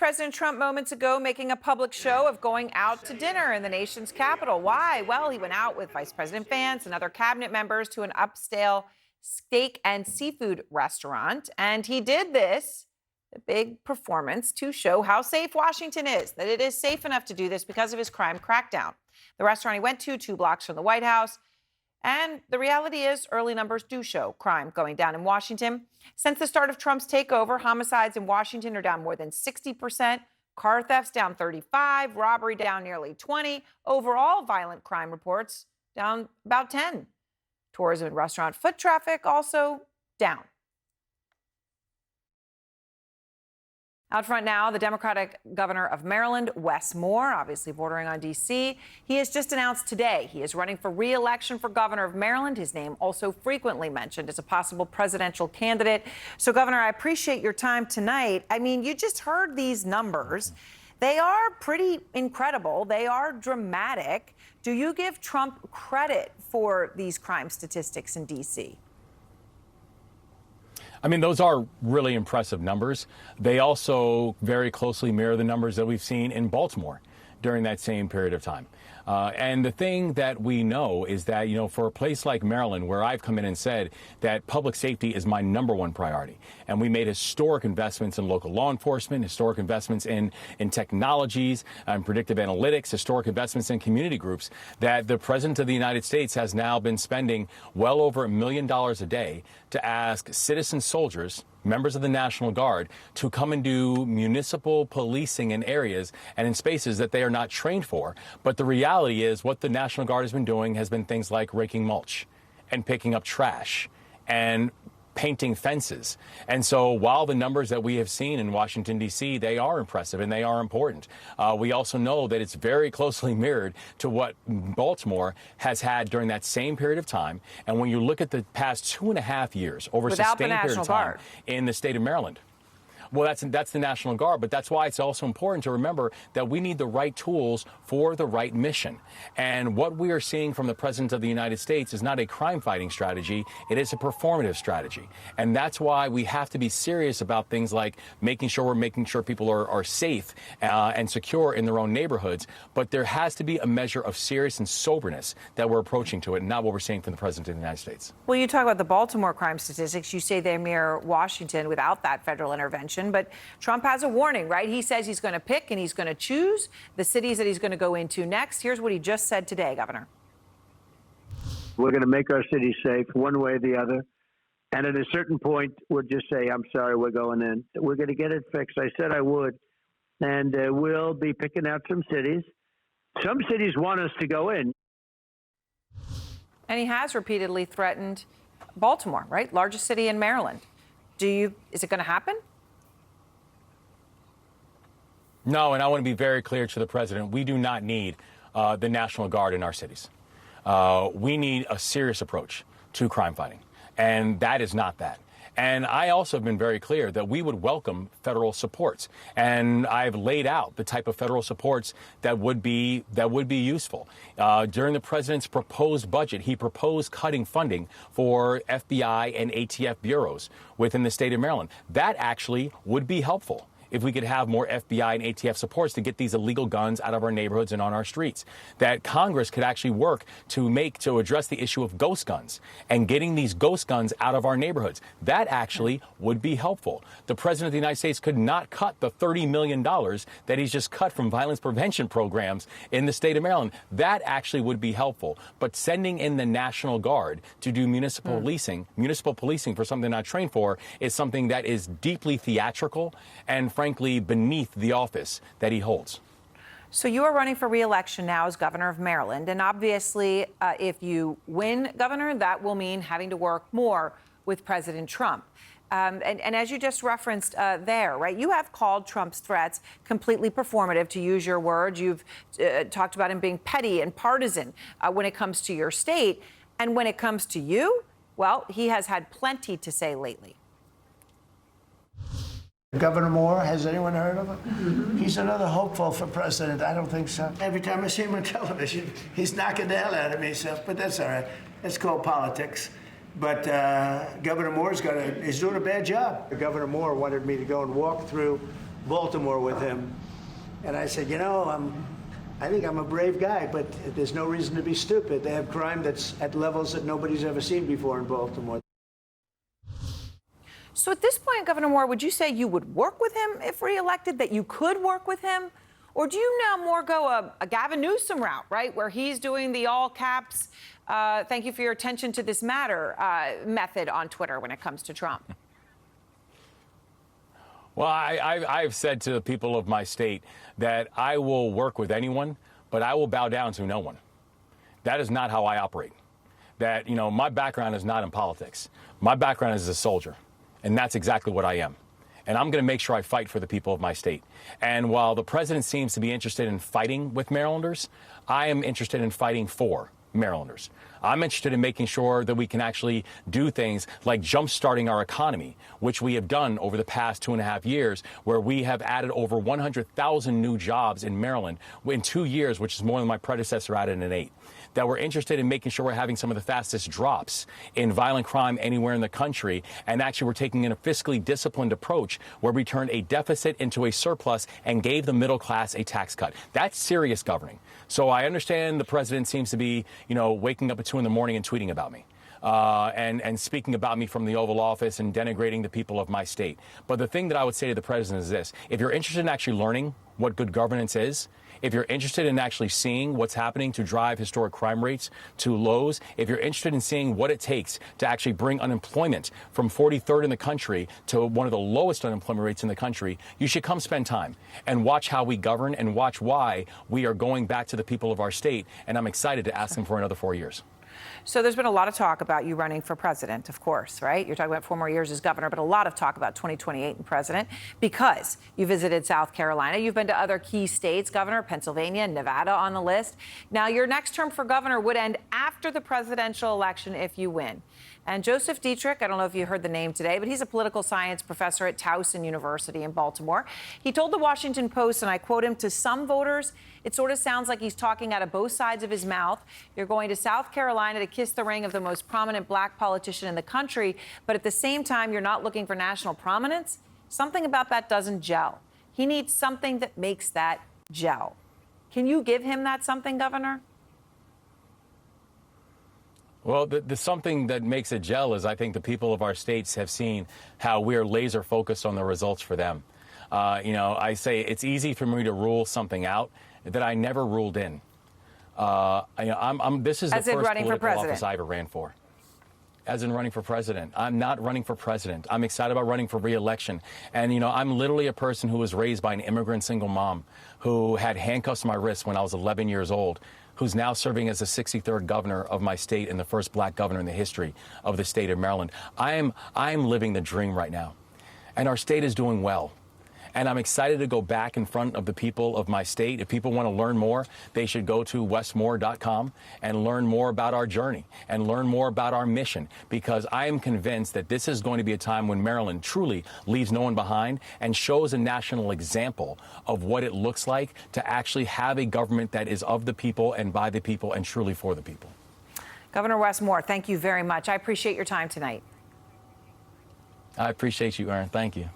President Trump moments ago making a public show of going out to dinner in the nation's capital. Why? Well, he went out with Vice President Vance and other cabinet members to an upscale steak and seafood restaurant. And he did this, a big performance, to show how safe Washington is, that it is safe enough to do this because of his crime crackdown. The restaurant he went to, 2 blocks from the White House. And the reality is, early numbers do show crime going down in Washington. Since the start of Trump's takeover, homicides in Washington are down more than 60%, car thefts down 35%, robbery down nearly 20%, overall violent crime reports down about 10%. Tourism and restaurant foot traffic also down. Out front now, the Democratic governor of Maryland, Wes Moore, obviously bordering on D.C. He has just announced today he is running for re-election for governor of Maryland. His name also frequently mentioned as a possible presidential candidate. So, Governor, I appreciate your time tonight. I mean, you just heard these numbers. They are pretty incredible. They are dramatic. Do you give Trump credit for these crime statistics in D.C.? I mean, those are really impressive numbers. They also very closely mirror the numbers that we've seen in Baltimore during that same period of time. And the thing that we know is that, you know, for a place like Maryland, where I've come in and said that public safety is my #1 priority, and we made historic investments in local law enforcement, historic investments in technologies and predictive analytics, historic investments in community groups, that the President of the United States has now been spending well over $1 million a day to ask citizen soldiers, members of the National Guard, to come and do municipal policing in areas and in spaces that they are not trained for. But the reality is what the National Guard has been doing has been things like raking mulch and picking up trash and painting fences. And so while the numbers that we have seen in Washington, D.C., they are impressive and they are important, we also know that it's very closely mirrored to what Baltimore has had during that same period of time. And when you look at the past 2.5 years over a sustained period of time in the state of Maryland, well, that's the National Guard, but that's why it's also important to remember that we need the right tools for the right mission. And what we are seeing from the President of the United States is not a crime-fighting strategy. It is a performative strategy. And that's why we have to be serious about things like making sure people are safe and secure in their own neighborhoods. But there has to be a measure of serious and soberness that we're approaching to it, and not what we're seeing from the President of the United States. Well, you talk about the Baltimore crime statistics. You say they mirror Washington without that federal intervention. But Trump has a warning, right? He says he's going to pick and he's going to choose the cities that he's going to go into next. Here's what he just said today, Governor. We're going to make our cities safe one way or the other. And at a certain point, we'll just say, I'm sorry, we're going in. We're going to get it fixed. I said I would. And we'll be picking out some cities. Some cities want us to go in. And he has repeatedly threatened Baltimore, right? Largest city in Maryland. Is it going to happen? No, and I want to be very clear to the president. We do not need the National Guard in our cities. We need a serious approach to crime fighting, and that is not that. And I also have been very clear that we would welcome federal supports, and I've laid out the type of federal supports that would be useful. During the president's proposed budget, he proposed cutting funding for FBI and ATF bureaus within the state of Maryland. That actually would be helpful if we could have more FBI and ATF supports to get these illegal guns out of our neighborhoods and on our streets. That Congress could actually work to address the issue of ghost guns and getting these ghost guns out of our neighborhoods. That actually would be helpful. The President of the United States could not cut the $30 million that he's just cut from violence prevention programs in the state of Maryland. That actually would be helpful. But sending in the National Guard to do municipal policing for something they're not trained for, is something that is deeply theatrical and frankly beneath the office that he holds. So you are running for re-election now as governor of Maryland. And obviously, if you win, Governor, that will mean having to work more with President Trump. And as you just referenced there, right, you have called Trump's threats completely performative, to use your words. You've talked about him being petty and partisan when it comes to your state. And when it comes to you, well, he has had plenty to say lately. Governor Moore, has anyone heard of him? Mm-hmm. He's another hopeful for president. I don't think so. Every time I see him on television, he's knocking the hell out of me. But that's all right. That's called politics. But Governor Moore's he's doing a bad job. Governor Moore wanted me to go and walk through Baltimore with him. And I said, you know, I think I'm a brave guy, but there's no reason to be stupid. They have crime that's at levels that nobody's ever seen before in Baltimore. So at this point, Governor Moore, would you say you would work with him if reelected, that you could work with him? Or do you now more go a Gavin Newsom route, right, where he's doing the all caps, thank you for your attention to this matter method on Twitter when it comes to Trump? Well, I've said to the people of my state that I will work with anyone, but I will bow down to no one. That is not how I operate. That, you know, my background is not in politics. My background is as a soldier, and that's exactly what I am. And I'm going to make sure I fight for the people of my state. And while the president seems to be interested in fighting with Marylanders, I am interested in fighting for Marylanders. I'm interested in making sure that we can actually do things like jump-starting our economy, which we have done over the past 2.5 years, where we have added over 100,000 new jobs in Maryland in 2 years, which is more than my predecessor added in 8. That we're interested in making sure we're having some of the fastest drops in violent crime anywhere in the country. And actually, we're taking in a fiscally disciplined approach where we turned a deficit into a surplus and gave the middle class a tax cut. That's serious governing. So I understand the president seems to be, you know, waking up at 2 in the morning and tweeting about me. And speaking about me from the Oval Office and denigrating the people of my state. But the thing that I would say to the president is this: if you're interested in actually learning what good governance is, if you're interested in actually seeing what's happening to drive historic crime rates to lows, if you're interested in seeing what it takes to actually bring unemployment from 43rd in the country to one of the lowest unemployment rates in the country, you should come spend time and watch how we govern and watch why we are going back to the people of our state. And I'm excited to ask them for another 4 years. So there's been a lot of talk about you running for president, of course, right? You're talking about 4 more years as governor, but a lot of talk about 2028 and president because you visited South Carolina. You've been to other key states, Governor, Pennsylvania, Nevada on the list. Now, your next term for governor would end after the presidential election if you win. And Joseph Dietrich, I don't know if you heard the name today, but he's a political science professor at Towson University in Baltimore. He told the Washington Post, and I quote him, "To some voters, it sort of sounds like he's talking out of both sides of his mouth. You're going to South Carolina to kiss the ring of the most prominent black politician in the country, but at the same time, you're not looking for national prominence. Something about that doesn't gel. He needs something that makes that gel." Can you give him that something, Governor? Well, the something that makes it gel is I think the people of our states have seen how we are laser focused on the results for them. You know, I say it's easy for me to rule something out that I never ruled in. This is the first political office I ever ran for. As in running for president. I'm not running for president. I'm excited about running for re-election. And, you know, I'm literally a person who was raised by an immigrant single mom who had handcuffs on my wrists when I was 11 years old, who's now serving as the 63rd governor of my state and the first black governor in the history of the state of Maryland. I am living the dream right now. And our state is doing well. And I'm excited to go back in front of the people of my state. If people want to learn more, they should go to wesmoore.com and learn more about our journey and learn more about our mission, because I am convinced that this is going to be a time when Maryland truly leaves no one behind and shows a national example of what it looks like to actually have a government that is of the people and by the people and truly for the people. Governor Wes Moore, thank you very much. I appreciate your time tonight. I appreciate you, Erin. Thank you.